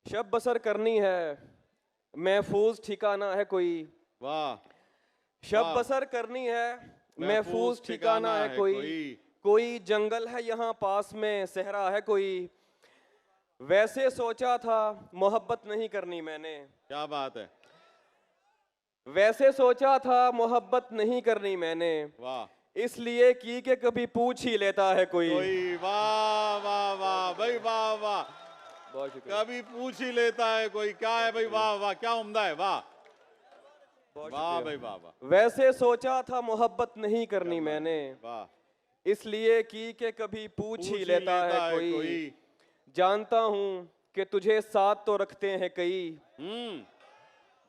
शब बसर करनी है, महफूज ठिकाना है कोई। वाह। शब वाह। बसर करनी है, महफूज महफूज ठिकाना है कोई। कोई जंगल है यहाँ पास में, सहरा है कोई। वैसे सोचा था मोहब्बत नहीं करनी मैंने। क्या बात है। वैसे सोचा था मोहब्बत नहीं करनी मैंने, वाह। इसलिए की कि कभी पूछ ही लेता है कोई। वाह वाह वाह भाई, वाह वाह। बहुत शुक्रिया। कभी पूछ ही लेता है कोई, क्या है भाई, वाह वाह, क्या उम्दा है, वाह बहुत वाह शुक्रिया। भाई, वाह वाह। वैसे सोचा था मोहब्बत नहीं करनी मैंने, वाह। इसलिए की कि कभी पूछ ही लेता है कोई। जानता हूँ कि तुझे साथ तो रखते हैं कई।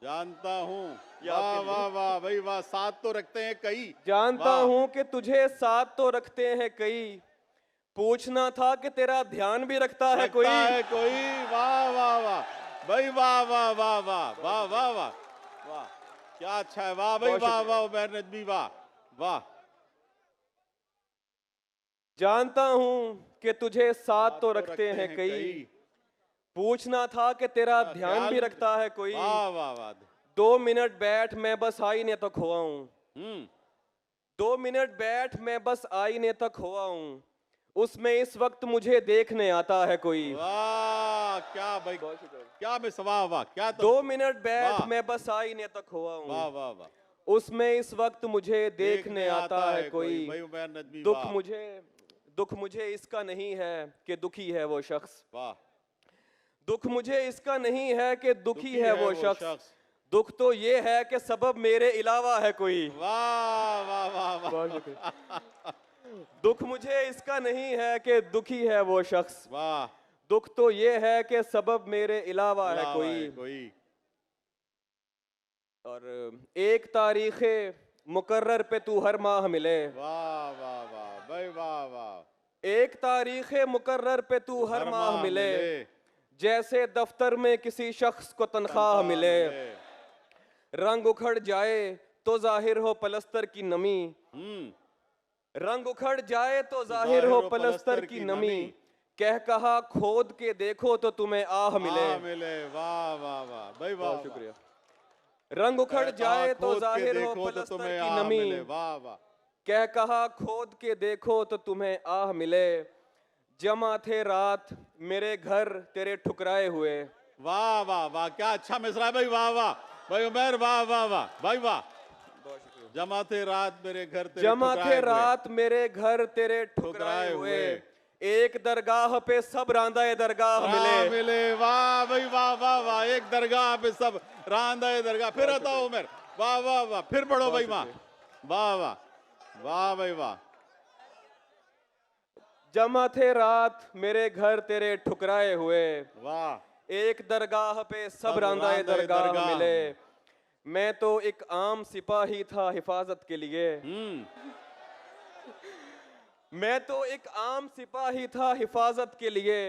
जानता हूँ। ये वाह आपके लिए। वाह वाह भाई, वाह, साथ तो रखते हैं कई। जानता वाह। हूँ कि तुझे साथ तो रखते हैं कई। पूछना था कि तेरा ध्यान भी रखता है कोई। वाह वाह वाह भाई, वाह वाह वाह वाह वाह वाह वाह वाह, क्या अच्छा है, वाह भाई, बहुत वाह शुक्रिया। वाह उमैर नजमी, वाह वाह। जानता हूँ कि तुझे साथ तो रखते हैं कई। पूछना था कि तेरा ध्यान भी रखता है कोई। वाह वाह वाह। 2 मिनट बैठ मैं बस आईने तक हुआ हूँ। 2 मिनट बैठ मैं बस आईने तक हुआ हूँ, उसमें इस वक्त मुझे देखने आता है कोई। वाह, क्या भाई, क्या मिस, वाह वाह, क्या तो। 2 मिनट बैठ मैं बस आईने तक हुआ वाह हूँ, वाह वाह। उसमें इस वक्त मुझे देखने आता है कोई। भाई उमैर नजमी, दुख मुझे इसका नहीं है कि दुखी है वो शख्स। वाह। दुख मुझे इसका नहीं है कि दुखी है वो शख्स। दुख तो ये है कि सबब मेरे अलावा है कोई। वाह वाह वाह वाह। दुख मुझे इसका नहीं है कि दुखी है वो शख्स। वाह। दुख तो ये है कि सबब मेरे अलावा है कोई। और एक तारीख मुकर्रर पे तू हर माह मिले। वाह वाह वाह भाई, वाह वाह। एक तारीख मुकर्रर पे तू हर माह मिले, जैसे दफ्तर में किसी शख्स को तनख्वाह मिले। रंग उखड़ जाए तो जाहिर हो पलस्तर की नमी। रंग उखड़ जाए तो जाहिर हो पलस्तर की नमी। कह कहा खोद के देखो तो तुम्हें आह मिले। वाह वाह वाह भाई, वाह, बहुत शुक्रिया। रंग उखड़ जाए तो जाहिर हो पलस्तर की नमी। वाह वाह। कह कहा खोद के देखो तो तुम्हें आह मिले। जमा थे रात मेरे घर तेरे ठुकराए हुए। वाह वाह वाह, क्या अच्छा मिसरा है भाई, वाह वाह भाई उमैर, वाह वाह वाह भाई, वाह। जमा थे रात मेरे घर तेरे जमा थे रात मेरे घर तेरे ठुकराए हुए। एक दरगाह पे सब रांदाए दरगाह मिले। वाह भाई, वाह वाह वाह। एक दरगाह पे सब रांदाए दरगाह। फिर आता उमर, वाह वाह वाह, फिर पढ़ो भाई, वाह वाह वाह वाह भाई, वाह। जमा थे रात मेरे घर तेरे ठुकराए हुए। वाह। एक दरगाह पे सब रांदाए दरगाह मिले। मैं तो एक आम सिपाही था हिफाजत के लिए। मैं तो एक आम सिपाही था हिफाजत के लिए।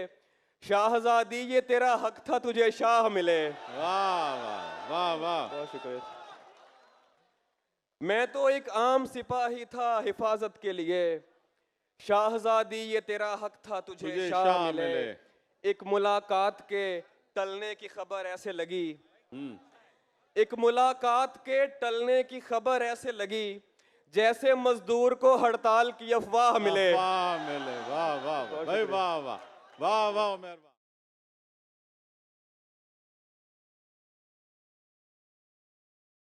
शाहजादी ये तेरा हक था तुझे शाह मिले। वाह वाह वाह वाह, बहुत शुक्रिया। मैं तो एक आम सिपाही था हिफाजत के लिए। शाहजादी ये तेरा हक था तुझे शाह मिले। एक मुलाकात के टलने की खबर ऐसे लगी। एक मुलाकात के टलने की खबर ऐसे लगी, जैसे मजदूर को हड़ताल की अफवाह मिले। वाह वाह भाई, वाह वाह वाह वाह वाह।